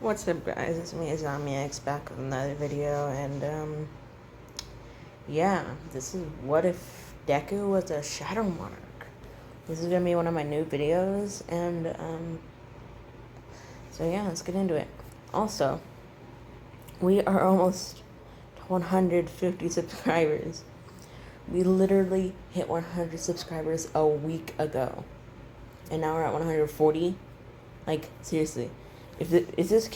What's up, guys? It's me, Zomix, back with another video, and yeah, this is what if Deku was a Shadow Monarch. This is gonna be one of my new videos, and so yeah, let's get into it. Also, we are almost 150 subscribers. We literally hit 100 subscribers a week ago, and now we're at 140. Like, seriously. If this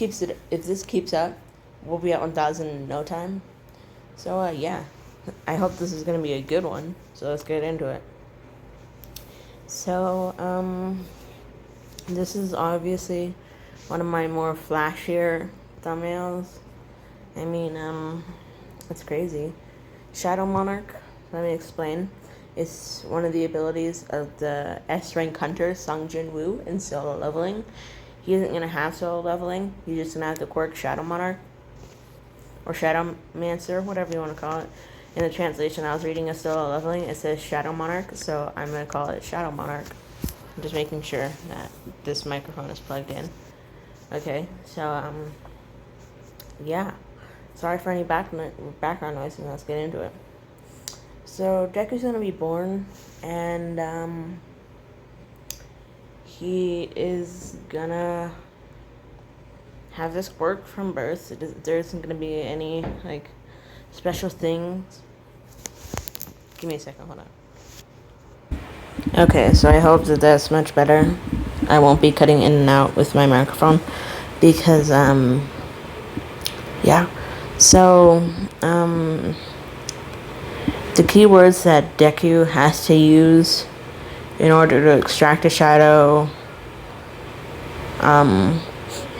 keeps up, we'll be at 1,000 in no time. So yeah, I hope this is gonna be a good one. So let's get into it. So this is obviously one of my more flashier thumbnails. I mean, it's crazy. Shadow Monarch. Let me explain. It's one of the abilities of the S rank hunter Sung Jin Woo in solo leveling. He isn't going to have solo leveling. He's just going to have the quirk Shadow Monarch. Or Shadow Mancer, whatever you want to call it. In the translation I was reading of solo leveling, it says Shadow Monarch. So I'm going to call it Shadow Monarch. I'm just making sure that this microphone is plugged in. Okay, so, yeah. Sorry for any background noise, and let's get into it. So Deku's going to be born, and, he is gonna have this quirk from birth. There isn't gonna be any, like, special things. Give me a second, hold on. Okay, so I hope that that's much better. I won't be cutting in and out with my microphone because, yeah. So, the keywords that Deku has to use in order to extract a shadow.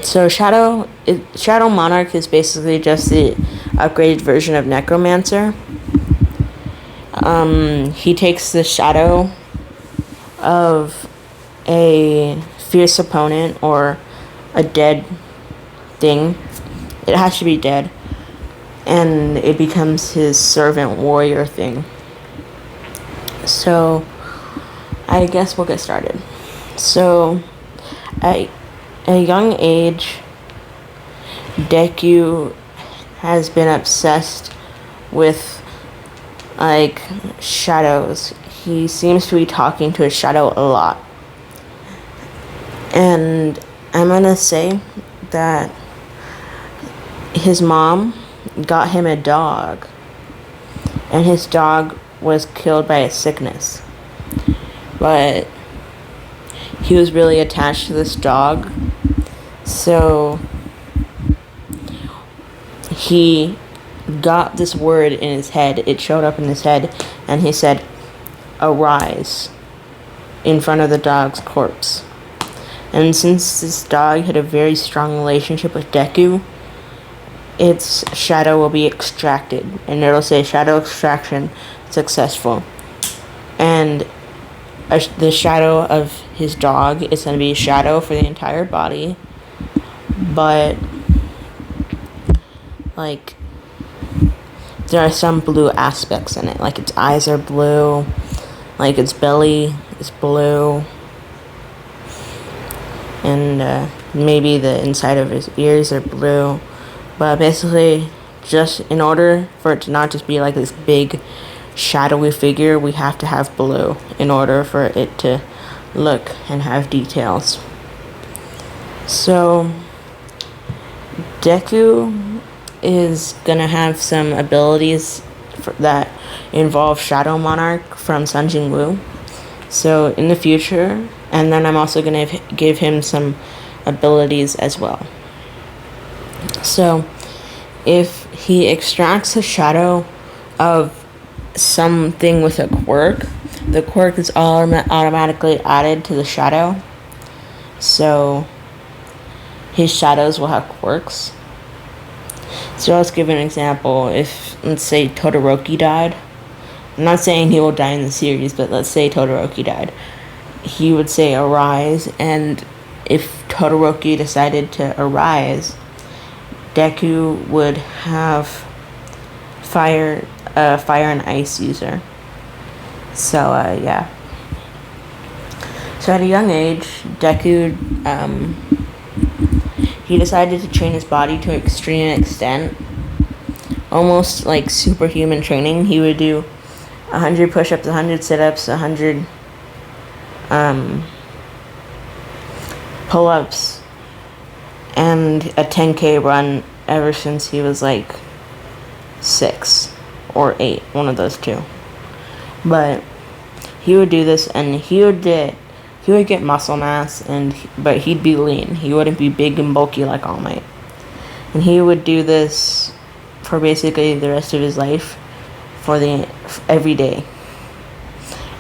So Shadow Monarch is basically just the upgraded version of Necromancer. He takes the shadow of a fierce opponent or a dead thing. It has to be dead. And it becomes his servant warrior thing. So I guess we'll get started. So, at a young age, Deku has been obsessed with, like, shadows. He seems to be talking to his shadow a lot. And I'm gonna say that his mom got him a dog, and his dog was killed by a sickness. But he was really attached to this dog, so he got this word in his head. It showed up in his head, and he said, "Arise," in front of the dog's corpse. And since this dog had a very strong relationship with Deku, its shadow will be extracted, and it'll say shadow extraction successful. And the shadow of his dog is going to be a shadow for the entire body, but, like, there are some blue aspects in it. Like, its eyes are blue, like, its belly is blue, and maybe the inside of his ears are blue. But basically, just in order for it to not just be like this big shadowy figure, we have to have blue in order for it to look and have details. So Deku is gonna have some abilities that involve Shadow Monarch from Sung Jin Woo. So in the future, and then I'm also gonna give him some abilities as well. So if he extracts a shadow of something with a quirk, the quirk is automatically added to the shadow, so his shadows will have quirks. So let's give an example. If, let's say, Todoroki died, I'm not saying he will die in the series, but let's say Todoroki died, he would say arise, and if Todoroki decided to arise, Deku would have fire and ice user. So yeah. So at a young age, Deku he decided to train his body to an extreme extent, almost like superhuman training. He would do 100 push-ups, 100 sit-ups, 100 pull-ups, and a 10K run ever since he was like 6 or 8, one of those two. But he would do this, and he would get muscle mass, but he'd be lean. He wouldn't be big and bulky like All Might. And he would do this for basically the rest of his life, every day.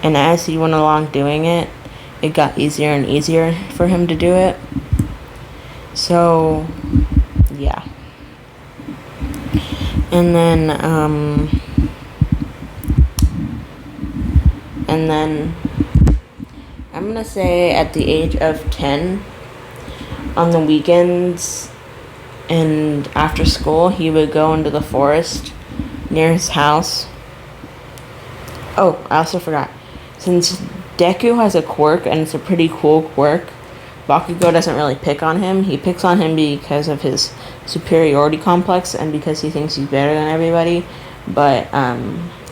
And as he went along doing it, it got easier and easier for him to do it. So, yeah. And then I'm gonna say at the age of 10, on the weekends and after school, he would go into the forest near his house. Oh, I also forgot. Since Deku has a quirk, and it's a pretty cool quirk, Bakugo doesn't really pick on him. He picks on him because of his superiority complex and because he thinks he's better than everybody. But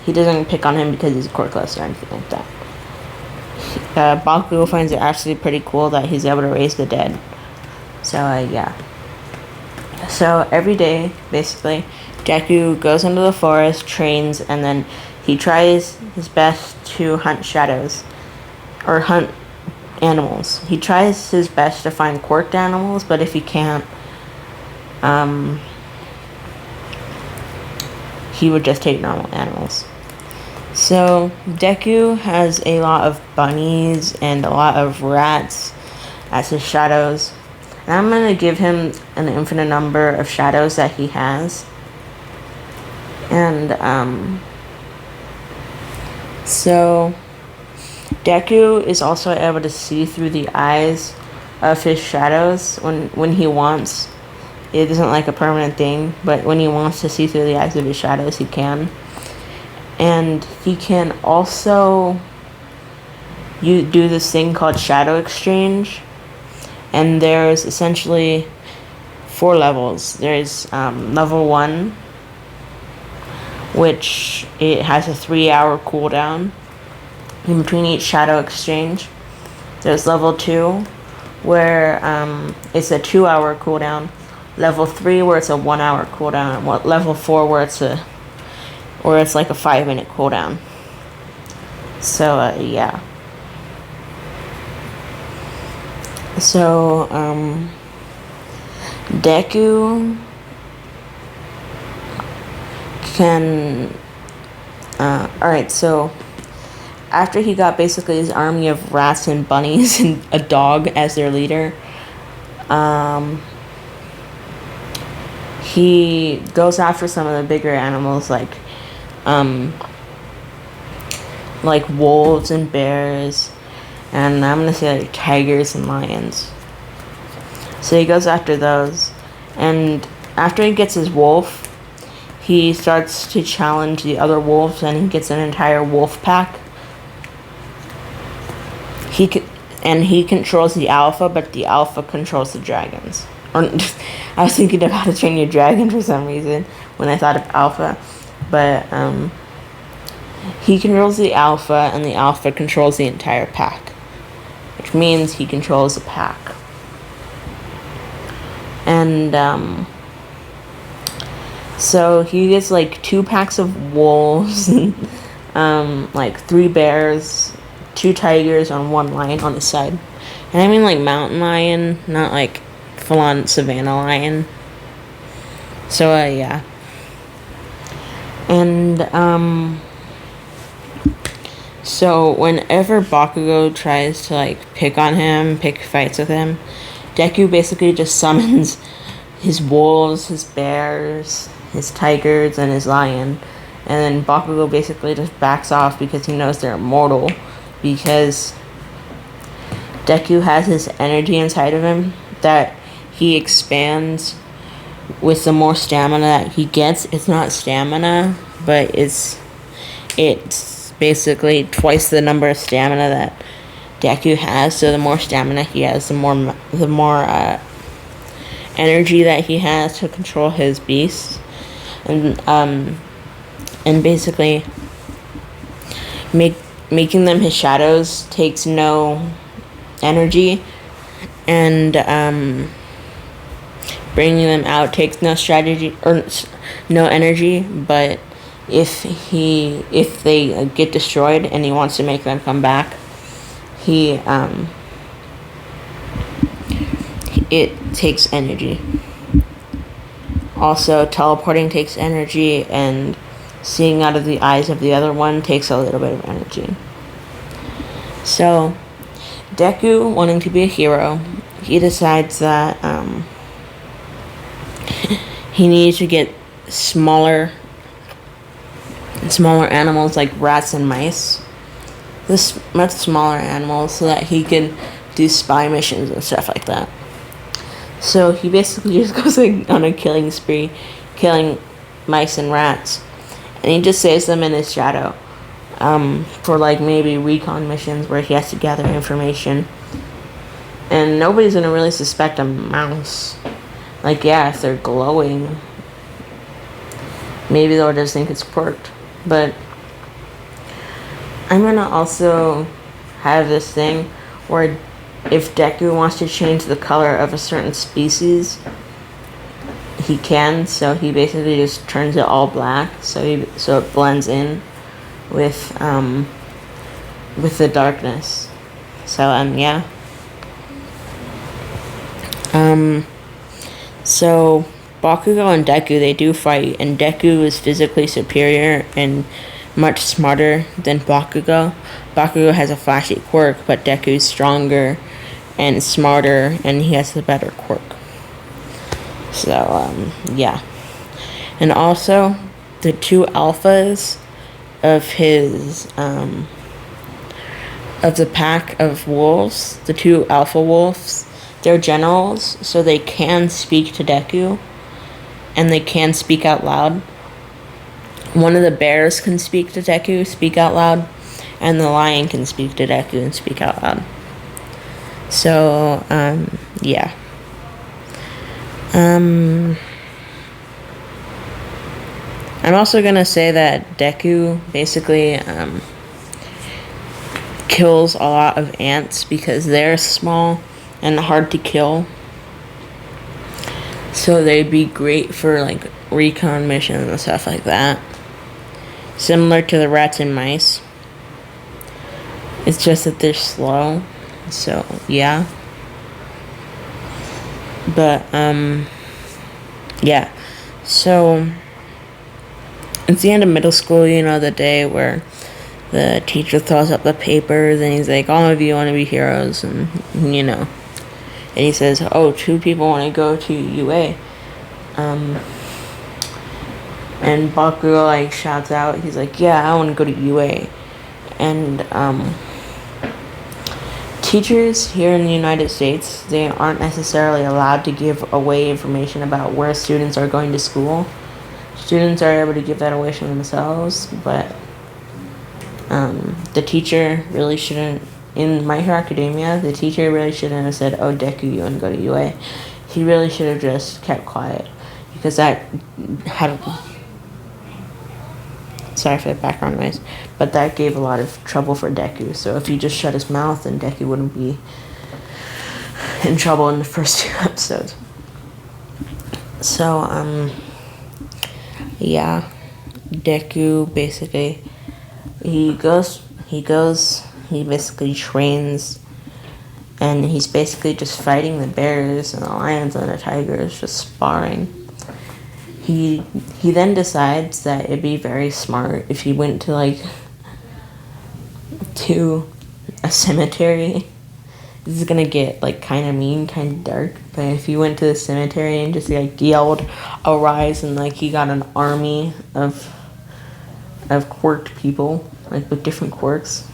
he doesn't pick on him because he's quirkless or anything like that. Bakugo finds it actually pretty cool that he's able to raise the dead. So, yeah. So, every day, basically, Deku goes into the forest, trains, and then he tries his best to hunt shadows. Or hunt animals. He tries his best to find quirked animals, but if he can't, he would just take normal animals. So, Deku has a lot of bunnies and a lot of rats as his shadows. And I'm going to give him an infinite number of shadows that he has. And, so Deku is also able to see through the eyes of his shadows when he wants. It isn't like a permanent thing, but when he wants to see through the eyes of his shadows, he can. And he can also do this thing called shadow exchange. And there's essentially 4 levels. There's level 1, which it has a 3-hour cooldown in between each shadow exchange. There's level 2, where it's a 2-hour cooldown. Level 3, where it's a 1-hour cooldown. And level 4, where it's like a 5-minute cooldown. So yeah. So Deku can. Alright, so after he got basically his army of rats and bunnies and a dog as their leader, he goes after some of the bigger animals like wolves and bears, and I'm gonna say like tigers and lions. So he goes after those, and after he gets his wolf, he starts to challenge the other wolves, and he gets an entire wolf pack. He controls the alpha, but the alpha controls the dragons. Or I was thinking of How to Train Your Dragon for some reason when I thought of alpha, but he controls the alpha, and the alpha controls the entire pack, which means he controls the pack. And so he gets like 2 packs of wolves, like 3 bears, 2 tigers, on 1 lion on his side. And I mean like mountain lion, not like full-on savannah lion. So yeah. And so whenever Bakugo tries to like pick on him, pick fights with him, Deku basically just summons his wolves, his bears, his tigers, and his lion. And then Bakugo basically just backs off because he knows they're immortal. Because Deku has his energy inside of him that he expands with the more stamina that he gets. It's not stamina, but it's basically twice the number of stamina that Deku has. So the more stamina he has, the more energy that he has to control his beasts, and basically making them his shadows takes no energy, and bringing them out takes no strategy or no energy. But if they get destroyed and he wants to make them come back, it takes energy. Also, teleporting takes energy, and seeing out of the eyes of the other one takes a little bit of energy. So, Deku, wanting to be a hero, he decides that he needs to get smaller animals like rats and mice. This much smaller animals, so that he can do spy missions and stuff like that. So he basically just goes on a killing spree, killing mice and rats, and he just saves them in his shadow, for like maybe recon missions where he has to gather information, and nobody's gonna really suspect a mouse. Like, yeah, if they're glowing, maybe they'll just think it's quirked. But I'm gonna also have this thing where if Deku wants to change the color of a certain species, he can. So he basically just turns it all black, so it blends in with the darkness. So yeah. So Bakugo and Deku, they do fight, and Deku is physically superior and much smarter than Bakugo. Bakugo has a flashy quirk, but Deku's stronger and smarter, and he has the better quirk. So yeah. And also, the two alphas of his of the pack of wolves, the two alpha wolves, they're generals, so they can speak to Deku, and they can speak out loud. One of the bears can speak to Deku, speak out loud, and the lion can speak to Deku and speak out loud. So, yeah. I'm also gonna say that Deku basically kills a lot of ants because they're small and hard to kill. So they'd be great for like recon missions and stuff like that. Similar to the rats and mice. It's just that they're slow. So yeah. But yeah. So it's the end of middle school, you know, the day where the teacher throws up the papers and he's like, all of you want to be heroes, and you know. And he says, oh, 2 people want to go to UA. And Bakugo like shouts out, he's like, yeah, I want to go to UA. And teachers here in the United States, they aren't necessarily allowed to give away information about where students are going to school. Students are able to give that away for themselves, but the teacher really shouldn't. In My Hero Academia, the teacher really shouldn't have said, oh, Deku, you want to go to UA. He really should have just kept quiet, because that had... Sorry for the background noise, but that gave a lot of trouble for Deku. So if he just shut his mouth, then Deku wouldn't be in trouble in the first 2 episodes. So, yeah, Deku basically, he basically trains, and he's basically just fighting the bears and the lions and the tigers, just sparring. He then decides that it'd be very smart if he went to a cemetery. This is gonna get kind of mean, kind of dark, but if he went to the cemetery and just yelled arise, and he got an army of quirked people, with different quirks,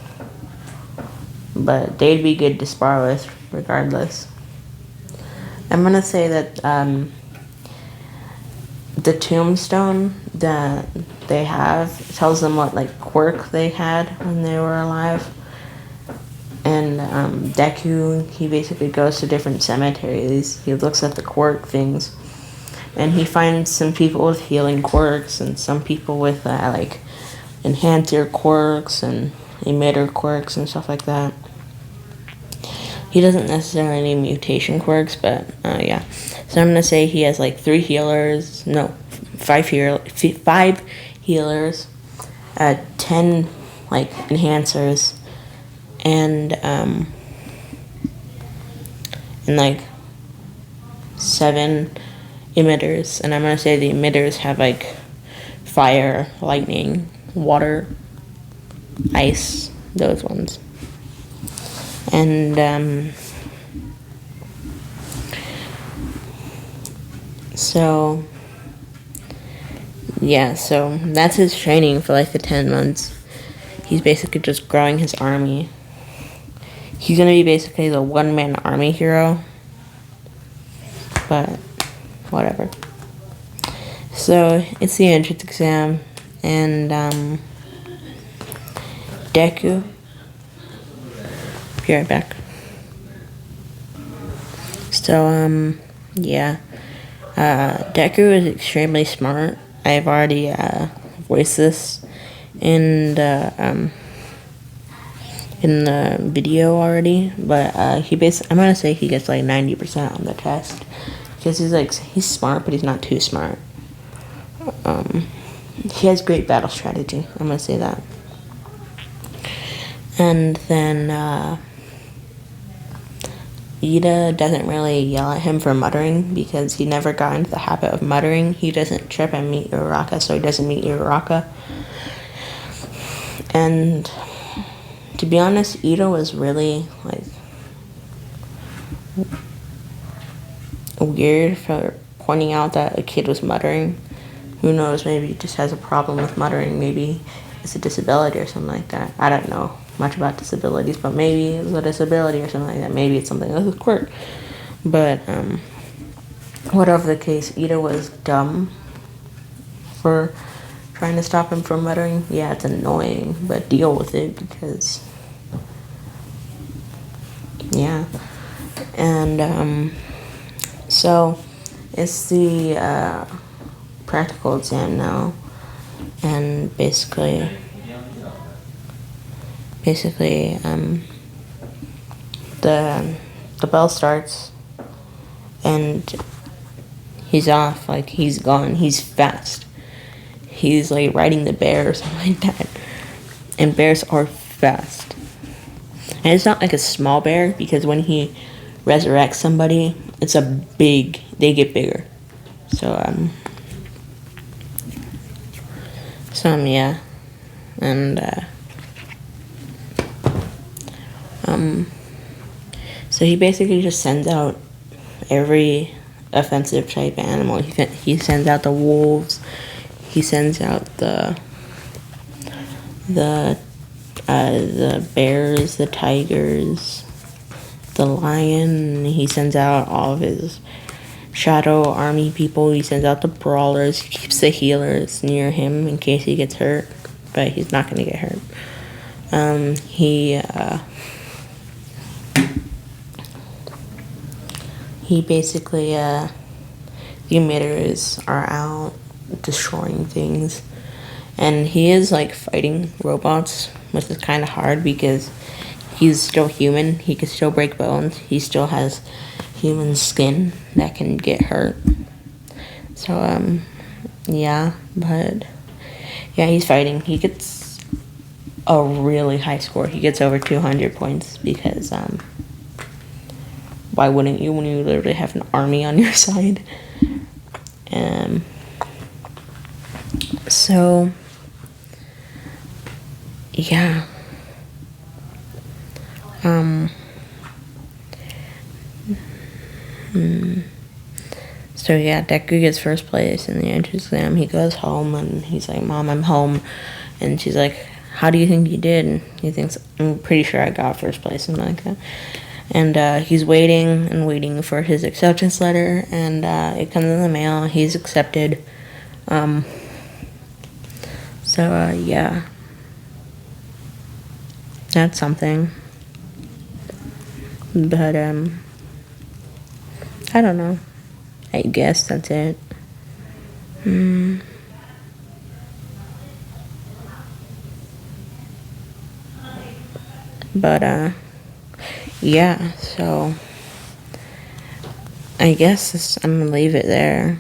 but they'd be good to spar with regardless. I'm gonna say that the tombstone that they have tells them what quirk they had when they were alive, and And Deku, he basically goes to different cemeteries. He looks at the quirk things, and he finds some people with healing quirks, and some people with like enhancer quirks and emitter quirks and stuff like that. He doesn't necessarily need mutation quirks, but yeah. So I'm gonna say he has like 3 healers, no, 5 healers, 10 like enhancers, and like 7 emitters. And I'm gonna say the emitters have like fire, lightning, water, ice, those ones. And so yeah, so that's his training for like the 10 months. He's basically just growing his army. He's gonna be basically the one-man army hero, but whatever. So it's the entrance exam, and Deku, be right back. So yeah, Deku is extremely smart. I've already voiced this in the video already, but I'm gonna say he gets like 90% on the test, because he's smart, but he's not too smart. He has great battle strategy, I'm gonna say that. And then Ida doesn't really yell at him for muttering, because he never got into the habit of muttering. He doesn't trip and meet Uraraka, so he doesn't meet Uraraka. And to be honest, Ida was really like weird for pointing out that a kid was muttering. Who knows, maybe he just has a problem with muttering. Maybe it's a disability or something like that. I don't know much about disabilities, but maybe it's a disability or something like that. Maybe it's something like a quirk. But whatever the case, Ida was dumb for trying to stop him from muttering. Yeah, it's annoying, but deal with it, because yeah. And so it's the practical exam now, and basically the bell starts, and he's off. Like, he's gone. He's fast. He's like riding the bear or something like that, and bears are fast. And it's not like a small bear, because when he resurrects somebody, they get bigger. So yeah. And so he basically just sends out every offensive type animal. He sends out the wolves. He sends out the bears, the tigers, the lion. He sends out all of his shadow army people. He sends out the brawlers. He keeps the healers near him in case he gets hurt, but he's not going to get hurt. He basically, the emitters are out destroying things, and he is like fighting robots, which is kind of hard because he's still human. He can still break bones. He still has human skin that can get hurt. So yeah, but yeah, he's fighting. He gets a really high score. He gets over 200 points, because why wouldn't you when you literally have an army on your side? So yeah. So yeah, Deku gets first place in the entrance exam. He goes home and he's like, "Mom, I'm home." And she's like, "How do you think you did?" And he thinks, "I'm pretty sure I got first place," something like that. And he's waiting for his acceptance letter, and it comes in the mail. He's accepted. So yeah, that's something. But, I don't know. I guess that's it. But, yeah, so I guess I'm gonna leave it there.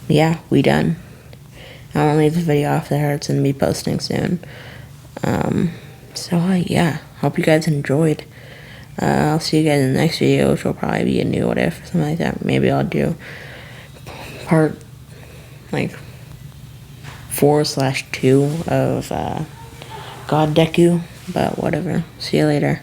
Yeah, we done. I'm gonna leave the video off there. It's gonna be posting soon. So yeah, hope you guys enjoyed. I'll see you guys in the next video, which will probably be a new what if, something like that. Maybe I'll do part like 4/2 of God Deku, but whatever. See you later.